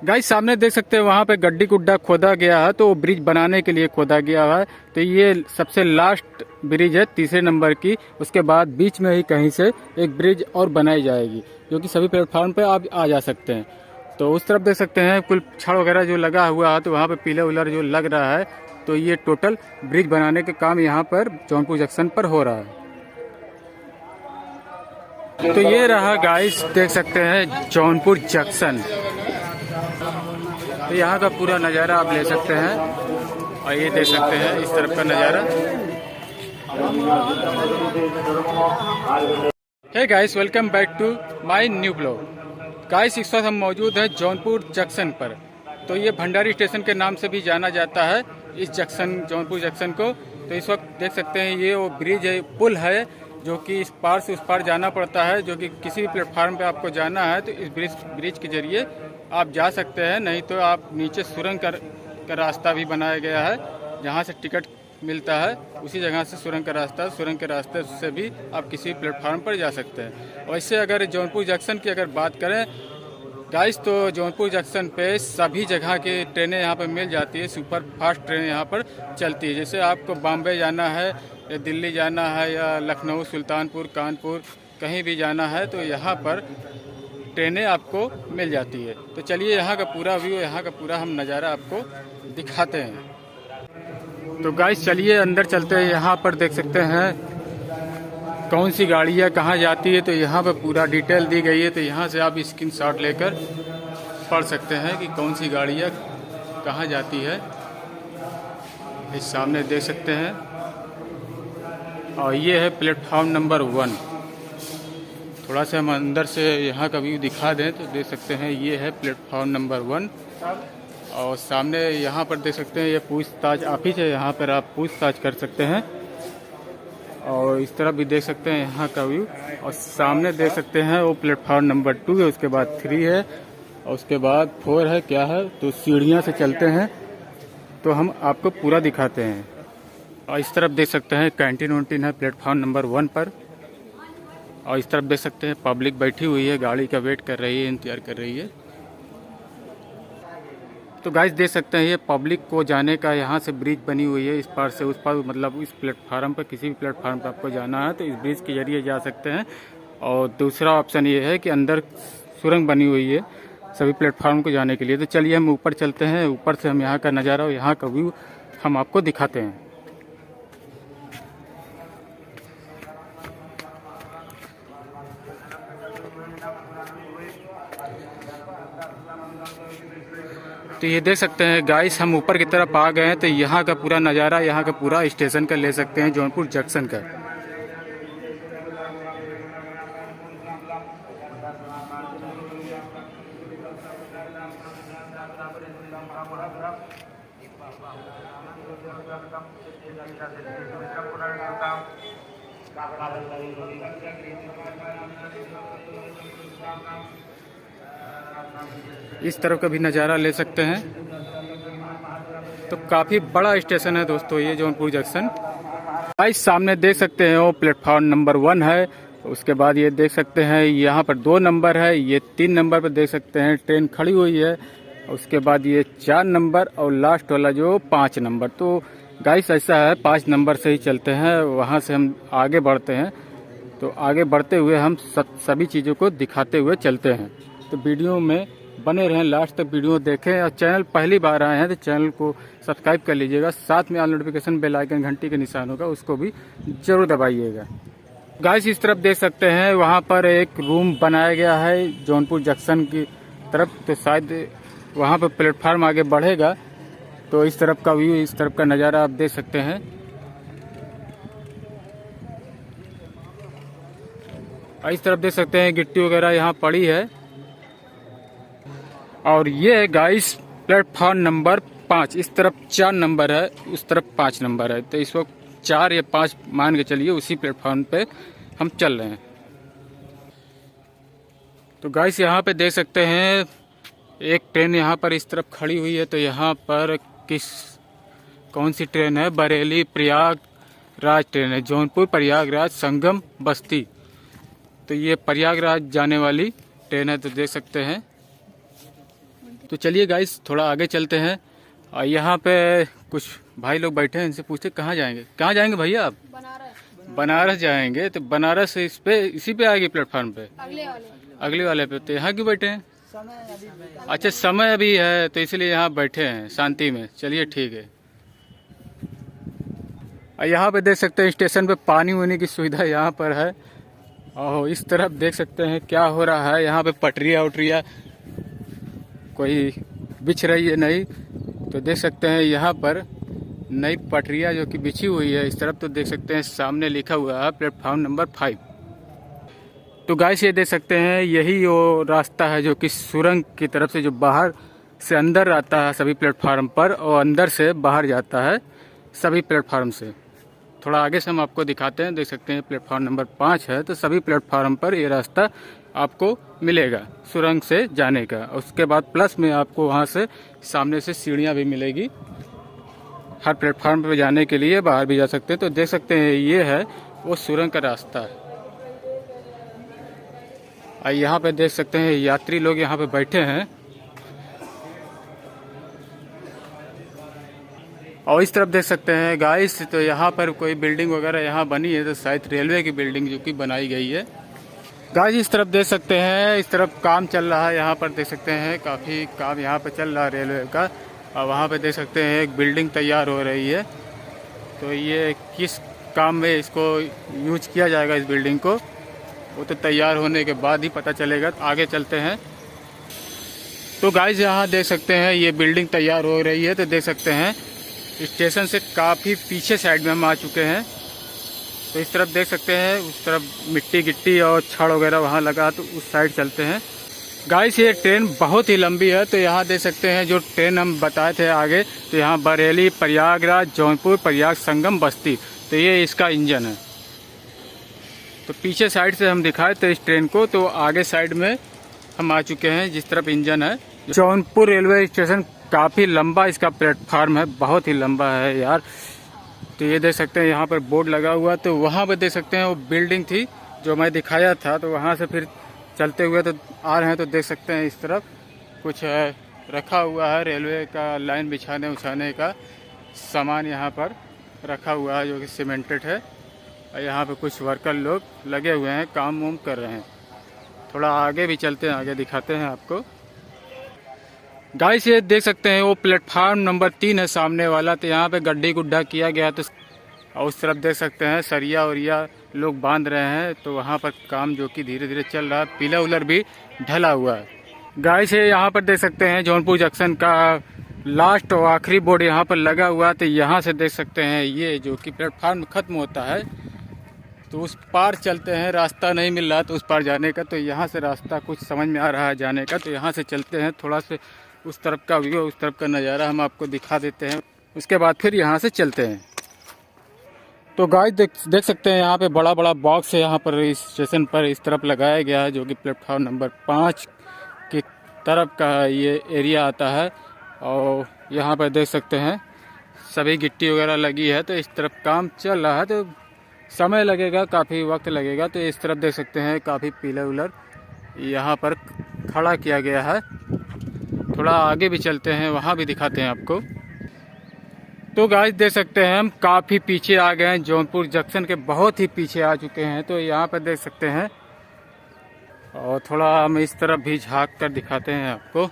Guys सामने देख सकते हैं वहाँ पे गड्डी गुड्डा खोदा गया है, तो ब्रिज बनाने के लिए खोदा गया है। तो ये सबसे लास्ट ब्रिज है, तीसरे नंबर की। उसके बाद बीच में ही कहीं से एक ब्रिज और बनाई जाएगी, जो कि सभी प्लेटफॉर्म पे आप आ जा सकते हैं। तो उस तरफ देख सकते हैं कुल छड़ वगैरह जो लगा हुआ है, तो वहाँ पे पिलर विलर जो लग रहा है। तो ये टोटल ब्रिज बनाने का काम यहाँ पर जौनपुर जंक्शन पर हो रहा है। तो ये रहा गाइस, देख सकते हैं जौनपुर जंक्शन। तो यहाँ का पूरा नज़ारा आप ले सकते हैं, और ये देख सकते हैं इस तरफ का नज़ारा। Hey guys, welcome back to my new blog. Guys इस वक्त हम मौजूद हैं जौनपुर जंक्शन पर। तो ये भंडारी स्टेशन के नाम से भी जाना जाता है इस जंक्शन, जौनपुर जंक्शन को। तो इस वक्त देख सकते हैं ये वो ब्रिज है, पुल है, जो कि इस पार से उस पार जाना पड़ता है। जो कि किसी भी प्लेटफार्म पे आपको जाना है तो इस ब्रिज के जरिए आप जा सकते हैं। नहीं तो आप नीचे सुरंग का रास्ता भी बनाया गया है, जहाँ से टिकट मिलता है उसी जगह से सुरंग का रास्ता, सुरंग के रास्ते से भी आप किसी प्लेटफार्म पर जा सकते हैं। वैसे अगर जौनपुर जंक्शन की अगर बात करें गाइस, तो जौनपुर जंक्शन पे सभी जगह की ट्रेनें यहाँ पर मिल जाती है। सुपर फास्ट ट्रेन यहाँ पर चलती है। जैसे आपको बॉम्बे जाना है या दिल्ली जाना है या लखनऊ, सुल्तानपुर, कानपुर, कहीं भी जाना है तो यहाँ पर ट्रेनें आपको मिल जाती है। तो चलिए यहाँ का पूरा व्यू, यहाँ का पूरा हम नज़ारा आपको दिखाते हैं। तो गाइस चलिए अंदर चलते हैं। यहाँ पर देख सकते हैं कौन सी गाड़ियाँ कहाँ जाती है, तो यहाँ पर पूरा डिटेल दी गई है। तो यहाँ से आप स्क्रीनशॉट लेकर पढ़ सकते हैं कि कौन सी गाड़ियाँ कहाँ जाती है। इस सामने देख सकते हैं, और ये है प्लेटफॉर्म नंबर 1। थोड़ा सा हम अंदर से यहाँ का व्यू दिखा दें तो देख सकते हैं ये है प्लेटफॉर्म नंबर 1। और सामने यहाँ पर देख सकते हैं ये पूछताछ ऑफिस है, यहाँ पर आप पूछताछ कर सकते हैं। और इस तरफ भी देख सकते हैं यहाँ का व्यू। और सामने देख सकते हैं वो प्लेटफॉर्म नंबर 2 है, उसके बाद 3 है, और उसके बाद 4 है। क्या है, तो सीढ़ियाँ से चलते हैं तो हम आपको पूरा दिखाते हैं। और इस तरफ देख सकते हैं कैंटीन वैंटीन है प्लेटफॉर्म नंबर 1 पर। और इस तरफ देख सकते हैं पब्लिक बैठी हुई है, गाड़ी का वेट कर रही है, इंतजार कर रही है। तो गाइस देख सकते हैं ये पब्लिक को जाने का यहाँ से ब्रिज बनी हुई है, इस पार से उस पार, मतलब इस प्लेटफार्म पर किसी भी प्लेटफार्म पर आपको जाना है तो इस ब्रिज के जरिए जा सकते हैं। और दूसरा ऑप्शन ये है कि अंदर सुरंग बनी हुई है सभी प्लेटफार्म को जाने के लिए। तो चलिए हम ऊपर चलते हैं, ऊपर से हम यहाँ का नज़ारा और यहाँ का व्यू हम आपको दिखाते हैं। तो ये देख सकते हैं गाइस, हम ऊपर की तरफ आ गए हैं। तो यहाँ का पूरा नज़ारा, यहाँ का पूरा स्टेशन का ले सकते हैं, जौनपुर जंक्शन का। इस तरफ का भी नज़ारा ले सकते हैं। तो काफ़ी बड़ा स्टेशन है दोस्तों ये जौनपुर जंक्शन। गाइस सामने देख सकते हैं वो प्लेटफॉर्म नंबर 1 है। उसके बाद ये देख सकते हैं यहाँ पर 2 नंबर है, ये 3 नंबर पर देख सकते हैं ट्रेन खड़ी हुई है। उसके बाद ये 4 नंबर और लास्ट वाला जो 5 नंबर। तो गाइस ऐसा है 5 नंबर से ही चलते हैं, वहाँ से हम आगे बढ़ते हैं। तो आगे बढ़ते हुए हम सभी चीज़ों को दिखाते हुए चलते हैं। तो वीडियो में बने रहें, लास्ट तक वीडियो देखें। और चैनल पहली बार आए हैं तो चैनल को सब्सक्राइब कर लीजिएगा, साथ में ऑल नोटिफिकेशन बेल आइकन घंटी के निशान होगा उसको भी जरूर दबाइएगा। गाइस इस तरफ देख सकते हैं वहाँ पर एक रूम बनाया गया है जौनपुर जंक्शन की तरफ। तो शायद वहाँ पर प्लेटफार्म आगे बढ़ेगा। तो इस तरफ का व्यू, इस तरफ का नज़ारा आप देख सकते हैं। और इस तरफ देख सकते हैं गिट्टी वगैरह यहाँ पड़ी है। और ये है गाइस प्लेटफॉर्म नंबर 5। इस तरफ 4 नंबर है, उस तरफ 5 नंबर है। तो इस वक्त 4 या 5 मान के चलिए, उसी प्लेटफॉर्म पे हम चल रहे हैं। तो गाइस यहाँ पे देख सकते हैं एक ट्रेन यहाँ पर इस तरफ खड़ी हुई है। तो यहाँ पर कौन सी ट्रेन है, बरेली प्रयागराज ट्रेन है, जौनपुर प्रयागराज संगम बस्ती। तो ये प्रयागराज जाने वाली ट्रेन है। तो देख सकते हैं तो चलिए गाइस थोड़ा आगे चलते हैं। और यहाँ पे कुछ भाई लोग बैठे हैं, इनसे पूछते कहाँ जाएंगे भैया आप? बनारस जाएंगे। तो बनारस इसी पे आएगी प्लेटफॉर्म पे, अगले वाले पे। तो यहाँ क्यों बैठे हैं? अच्छा, समय अभी है तो इसलिए यहाँ बैठे हैं शांति में। चलिए ठीक है। और यहाँ पे देख सकते हैं स्टेशन पे पानी वानी की सुविधा यहाँ पर है। और इस तरफ देख सकते हैं क्या हो रहा है। यहाँ पे पटरिया उटरिया कोई बिछ रही है नहीं, तो देख सकते हैं यहाँ पर नई पटरिया जो कि बिछी हुई है इस तरफ। तो देख सकते हैं सामने लिखा हुआ है प्लेटफॉर्म नंबर 5। तो गाइस ये देख सकते हैं यही वो रास्ता है जो कि सुरंग की तरफ से जो बाहर से अंदर आता है सभी प्लेटफार्म पर, और अंदर से बाहर जाता है सभी प्लेटफार्म से। थोड़ा आगे से हम आपको दिखाते हैं। देख सकते हैं प्लेटफार्म नंबर 5 है। तो सभी प्लेटफार्म पर ये रास्ता आपको मिलेगा सुरंग से जाने का। उसके बाद प्लस में आपको वहाँ से सामने से सीढ़ियाँ भी मिलेगी हर प्लेटफार्म पे जाने के लिए, बाहर भी जा सकते हैं। तो देख सकते हैं ये है वो सुरंग का रास्ता है। और यहाँ पे देख सकते हैं यात्री लोग यहाँ पे बैठे हैं। और इस तरफ देख सकते हैं गाइस, तो यहाँ पर कोई बिल्डिंग वगैरह यहाँ बनी है, तो शायद रेलवे की बिल्डिंग जो कि बनाई गई है। गाइस इस तरफ देख सकते हैं, इस तरफ काम चल रहा है। यहाँ पर देख सकते हैं काफ़ी काम यहाँ पे चल रहा है रेलवे का। और वहाँ पे देख सकते हैं एक बिल्डिंग तैयार हो रही है। तो ये किस काम में इसको यूज किया जाएगा इस बिल्डिंग को, वो तो तैयार होने के बाद ही पता चलेगा। आगे चलते हैं। तो गाइस यहाँ देख सकते हैं ये बिल्डिंग तैयार हो रही है। तो देख सकते हैं स्टेशन से काफ़ी पीछे साइड में हम आ चुके हैं। तो इस तरफ देख सकते हैं, उस तरफ मिट्टी गिट्टी और छड़ वगैरह वहाँ लगा, तो उस साइड चलते हैं। गाइस ये ट्रेन बहुत ही लंबी है। तो यहाँ देख सकते हैं जो ट्रेन हम बताए थे आगे, तो यहाँ बरेली, प्रयागराज, जौनपुर, प्रयाग संगम, बस्ती, तो ये इसका इंजन है। तो पीछे साइड से हम दिखाए थे इस ट्रेन को, तो आगे साइड में हम आ चुके हैं जिस तरफ इंजन है। जौनपुर रेलवे स्टेशन काफ़ी लंबा इसका प्लेटफार्म है, बहुत ही लंबा है यार। तो ये देख सकते हैं यहाँ पर बोर्ड लगा हुआ। तो वहाँ पर देख सकते हैं वो बिल्डिंग थी जो मैं दिखाया था। तो वहाँ से फिर चलते हुए तो आ रहे हैं। तो देख सकते हैं इस तरफ कुछ रखा हुआ है रेलवे का लाइन बिछाने उछाने का सामान यहाँ पर रखा हुआ है जो कि सीमेंटेड है। और यहाँ पे कुछ वर्कर लोग लगे हुए हैं, काम वाम कर रहे हैं। थोड़ा आगे भी चलते हैं, आगे दिखाते हैं आपको। गाइस ये देख सकते हैं वो प्लेटफार्म नंबर 3 है सामने वाला। तो यहाँ पे गड्ढी गुड्ढा किया गया। तो और उस तरफ देख सकते हैं सरिया उरिया लोग बांध रहे हैं। तो वहाँ पर काम जो कि धीरे धीरे चल रहा है। पिलर उलर भी ढला हुआ है। गाइस ये यहाँ पर देख सकते हैं जौनपुर जंक्शन का लास्ट और आखिरी बोर्ड यहाँ पर लगा हुआ है। तो यहाँ से देख सकते हैं ये जो कि प्लेटफार्म खत्म होता है, तो उस पार चलते हैं। रास्ता नहीं मिल रहा तो उस पार जाने का, तो यहाँ से रास्ता कुछ समझ में आ रहा है जाने का। तो यहाँ से चलते हैं, थोड़ा से उस तरफ का व्यू, उस तरफ का नज़ारा हम आपको दिखा देते हैं। उसके बाद फिर यहाँ से चलते हैं। तो गाइस देख सकते हैं यहाँ पे बड़ा बड़ा बॉक्स है यहाँ पर इस स्टेशन पर इस तरफ लगाया गया है, जो कि प्लेटफॉर्म नंबर 5 की तरफ का ये एरिया आता है। और यहाँ पर देख सकते हैं सभी गिट्टी वगैरह लगी है। तो इस तरफ काम चल रहा है, तो समय लगेगा, काफ़ी वक्त लगेगा। तो इस तरफ देख सकते हैं काफ़ी पिलर उलर यहाँ पर खड़ा किया गया है। थोड़ा आगे भी चलते हैं, वहाँ भी दिखाते हैं आपको। तो गाइस देख सकते हैं हम काफ़ी पीछे आ गए हैं, जौनपुर जंक्शन के बहुत ही पीछे आ चुके हैं। तो यहाँ पर देख सकते हैं, और थोड़ा हम इस तरफ भी झांक कर दिखाते हैं आपको।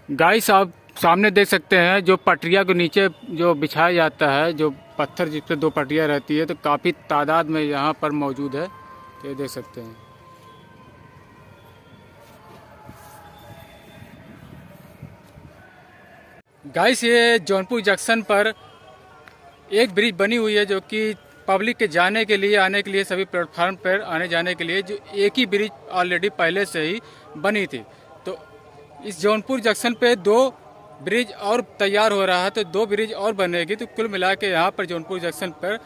गाइस आप सामने देख सकते हैं जो पटरिया के नीचे जो बिछाया जाता है, जो पत्थर जिस पे 2 पटरियाँ रहती है, तो काफ़ी तादाद में यहाँ पर मौजूद है। तो ये देख सकते हैं। गाइस ये जौनपुर जंक्शन पर एक ब्रिज बनी हुई है जो कि पब्लिक के जाने के लिए, आने के लिए, सभी प्लेटफार्म पर आने जाने के लिए, जो एक ही ब्रिज ऑलरेडी पहले से ही बनी थी। तो इस जौनपुर जंक्शन पे 2 ब्रिज और तैयार हो रहा है। तो 2 ब्रिज और बनेगी। तो कुल मिला के यहाँ पर जौनपुर जंक्शन पर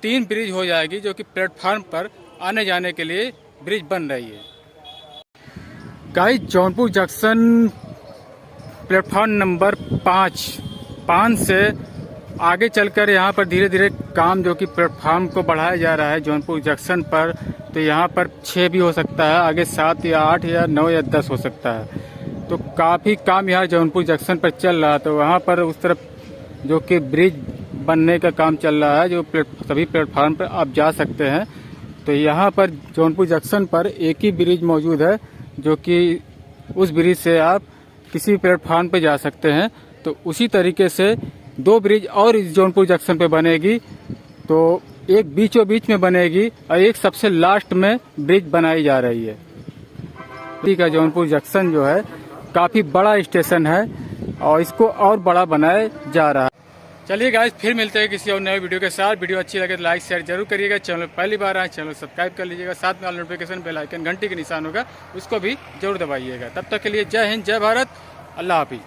3 ब्रिज हो जाएगी, जो कि प्लेटफार्म पर आने जाने के लिए ब्रिज बन रही है। Guys Jaunpur junction platform number 5 से आगे चलकर यहाँ पर धीरे धीरे काम जो कि प्लेटफार्म को बढ़ाया जा रहा है जौनपुर जंक्शन पर। तो यहाँ पर 6 भी हो सकता है, आगे 7 या 8 या 9 या 10 हो सकता है। तो काफ़ी काम यहाँ जौनपुर जंक्शन पर चल रहा है। तो वहाँ पर उस तरफ जो कि ब्रिज बनने का काम चल रहा है, जो सभी प्लेटफार्म पर आप जा सकते हैं। तो यहाँ पर जौनपुर जंक्शन पर एक ही ब्रिज मौजूद है, जो कि उस ब्रिज से आप किसी प्लेटफार्म पर जा सकते हैं। तो उसी तरीके से 2 ब्रिज और इस जौनपुर जंक्शन पे बनेगी। तो एक बीचों बीच में बनेगी और एक सबसे लास्ट में ब्रिज बनाई जा रही है। का जौनपुर जंक्शन जो है काफ़ी बड़ा स्टेशन है और इसको और बड़ा बनाया जा रहा है। चलिए गाइस, फिर मिलते हैं किसी और नए वीडियो के साथ। वीडियो अच्छी लगे तो लाइक शेयर जरूर करिएगा। चैनल पहली बार आए चैनल सब्सक्राइब कर लीजिएगा। साथ में नोटिफिकेशन बेल आइकन घंटी के निशान होगा, उसको भी जरूर दबाइएगा। तब तक के लिए जय हिंद, जय भारत, अल्लाह हाफिज।